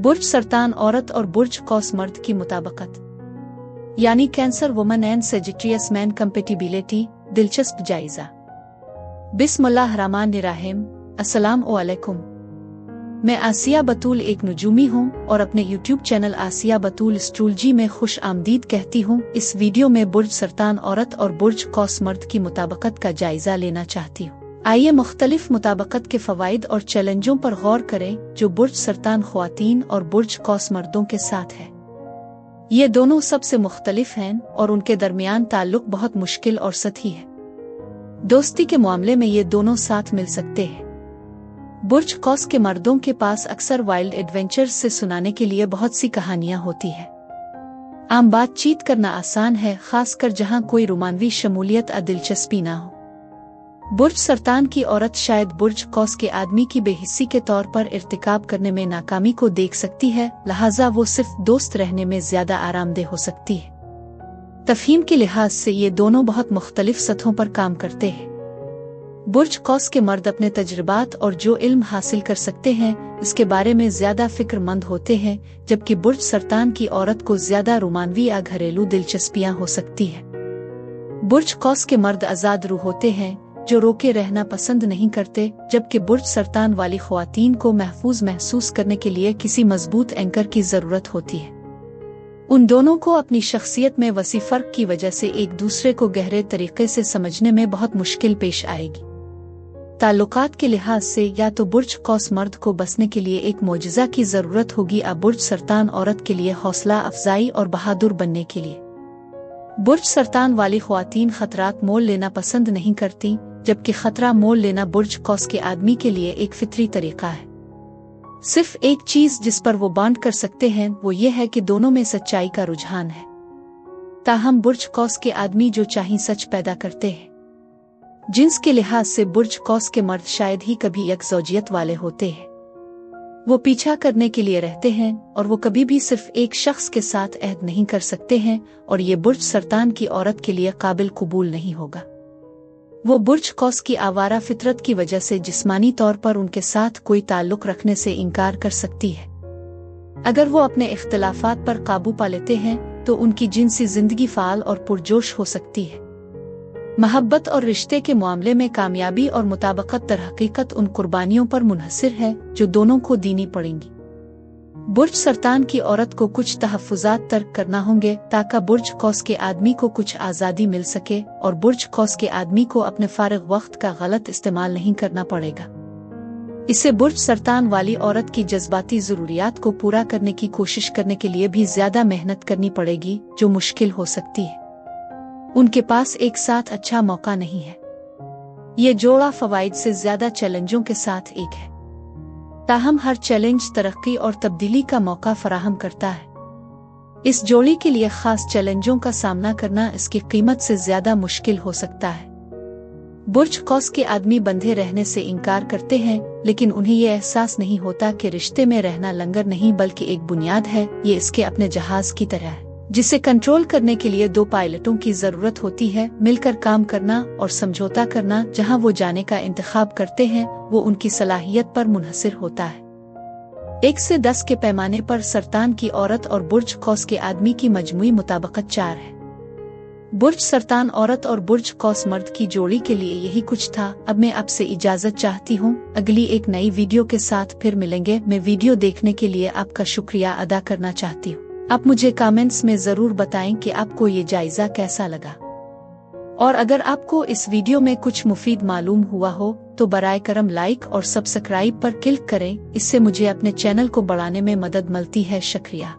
बुर्ज सरतान औरत और बुर्ज कौस मर्द की मुताबिकत, यानी cancer woman and Sagittarius man compatibility. दिलचस्प जायजा। बिस्मिल्लाहिर्रहमानिर्रहीम। अस्सलाम वालेकुम। मैं आसिया बतूल एक नुजूमी हूँ और अपने यूट्यूब चैनल आसिया बतूल एस्ट्रोलॉजी में खुश आमदीद कहती हूँ। इस वीडियो में बुर्ज सरतान औरत और बुर्ज कौस मर्द की मुताबिकत का जायजा लेना चाहती हूँ। आइए मुख्तलिफ मुताबिकत के फवाइद और चैलेंजों पर गौर करें जो बुर्ज सरतान ख्वातीन और बुर्ज कौस मर्दों के साथ है। ये दोनों सबसे मुख्तलिफ हैं और उनके दरमियान ताल्लुक बहुत मुश्किल और सतही है। दोस्ती के मामले में ये दोनों साथ मिल सकते हैं। बुर्ज कौस के मर्दों के पास अक्सर वाइल्ड एडवेंचर्स से सुनाने के लिए बहुत सी कहानियां होती है। आम बातचीत करना आसान है, खासकर जहां कोई रोमानवी शमूलियत या दिलचस्पी ना हो। बुर्ज सरतान की औरत शायद बुर्ज कौस के आदमी की बेहिस्सी के तौर पर इर्तिकाब करने में नाकामी को देख सकती है, लिहाजा वो सिर्फ दोस्त रहने में ज्यादा आरामदेह हो सकती है। तफहीम के लिहाज से ये दोनों बहुत मुख्तलिफ सतहों पर काम करते हैं। बुर्ज कौस के मर्द अपने तजुर्बात और जो इल्म हासिल कर सकते हैं इसके बारे में ज्यादा फिक्रमंद होते हैं, जबकि बुर्ज सरतान की औरत को ज्यादा रोमानवी या घरेलू दिलचस्पियां हो सकती है। बुर्ज कौस के मर्द आजाद रूह होते हैं जो रोके रहना पसंद नहीं करते, जबकि बुर्ज सरतान वाली ख्वातीन को महफूज महसूस करने के लिए किसी मजबूत एंकर की जरूरत होती है। उन दोनों को अपनी शख्सियत में वसी फर्क की वजह से एक दूसरे को गहरे तरीके से समझने में बहुत मुश्किल पेश आएगी। ताल्लुकात के लिहाज से या तो बुर्ज कौस मर्द को बसने के लिए एक मोजज़ा की जरूरत होगी या बुर्ज सरतान औरत के लिए हौसला अफजाई और बहादुर बनने के लिए। बुर्ज सरतान वाली ख्वातीन खतरात मोल लेना पसंद नहीं करती, जबकि खतरा मोल लेना बुर्ज कौस के आदमी के लिए एक फितरी तरीका है। सिर्फ एक चीज जिस पर वो बांट कर सकते हैं वो ये है कि दोनों में सच्चाई का रुझान है। ताहम बुर्ज कौस के आदमी जो चाहें सच पैदा करते हैं। जिन्स के लिहाज से बुर्ज कौस के मर्द शायद ही कभी यकजौजियत वाले होते हैं। वो पीछा करने के लिए रहते हैं और वो कभी भी सिर्फ एक शख्स के साथ अहद नहीं कर सकते हैं, और ये बुर्ज सरतान की औरत के लिए काबिल कबूल नहीं होगा। वो बुर्ज कौस की आवारा फितरत की वजह से जिस्मानी तौर पर उनके साथ कोई ताल्लुक रखने से इनकार कर सकती है। अगर वो अपने इख्तिलाफात पर काबू पा लेते हैं तो उनकी जिनसी जिंदगी फाल और पुरजोश हो सकती है। मोहब्बत और रिश्ते के मामले में कामयाबी और मुताबिकत दरहकीकत उन कुर्बानियों पर मुनहसिर है जो दोनों को देनी पड़ेंगी। बुर्ज सरतान की औरत को कुछ तहफ़्फ़ुज़ात तर्क करना होंगे ताकि बुर्ज कौस के आदमी को कुछ आज़ादी मिल सके और बुर्ज कौस के आदमी को अपने फारिग वक्त का गलत इस्तेमाल नहीं करना पड़ेगा। इसे बुर्ज सरतान वाली औरत की जज्बाती ज़रूरियात को पूरा करने की कोशिश करने के लिए भी ज्यादा मेहनत करनी पड़ेगी, जो मुश्किल हो सकती है। उनके पास एक साथ अच्छा मौका नहीं है। ये जोड़ा फवाइद से ज्यादा चैलेंजों के साथ एक है, ताहम हर चैलेंज तरक्की और तब्दीली का मौका फराहम करता है। इस जोड़ी के लिए खास चैलेंजों का सामना करना इसकी कीमत से ज्यादा मुश्किल हो सकता है। बुर्ज कौस के आदमी बंधे रहने से इनकार करते हैं, लेकिन उन्हें यह एहसास नहीं होता कि रिश्ते में रहना लंगर नहीं बल्कि एक बुनियाद है। ये इसके अपने जहाज की तरह है जिसे कंट्रोल करने के लिए दो पायलटों की जरूरत होती है। मिलकर काम करना और समझौता करना जहां वो जाने का इंतखाब करते हैं वो उनकी सलाहियत पर मुनहसिर होता है। 1 से 10 के पैमाने पर सरतान की औरत और बुर्ज कौस के आदमी की मजमूई मुताबिकत 4 है। बुर्ज सरतान औरत और बुर्ज कौस मर्द की जोड़ी के लिए यही कुछ था। अब मैं आपसे इजाजत चाहती हूँ। अगली एक नई वीडियो के साथ फिर मिलेंगे। मैं वीडियो देखने के लिए आपका शुक्रिया अदा करना चाहती हूँ। आप मुझे कमेंट्स में जरूर बताएं कि आपको ये जायजा कैसा लगा, और अगर आपको इस वीडियो में कुछ मुफीद मालूम हुआ हो तो बराए करम लाइक और सब्सक्राइब पर क्लिक करें। इससे मुझे अपने चैनल को बढ़ाने में मदद मिलती है। शुक्रिया।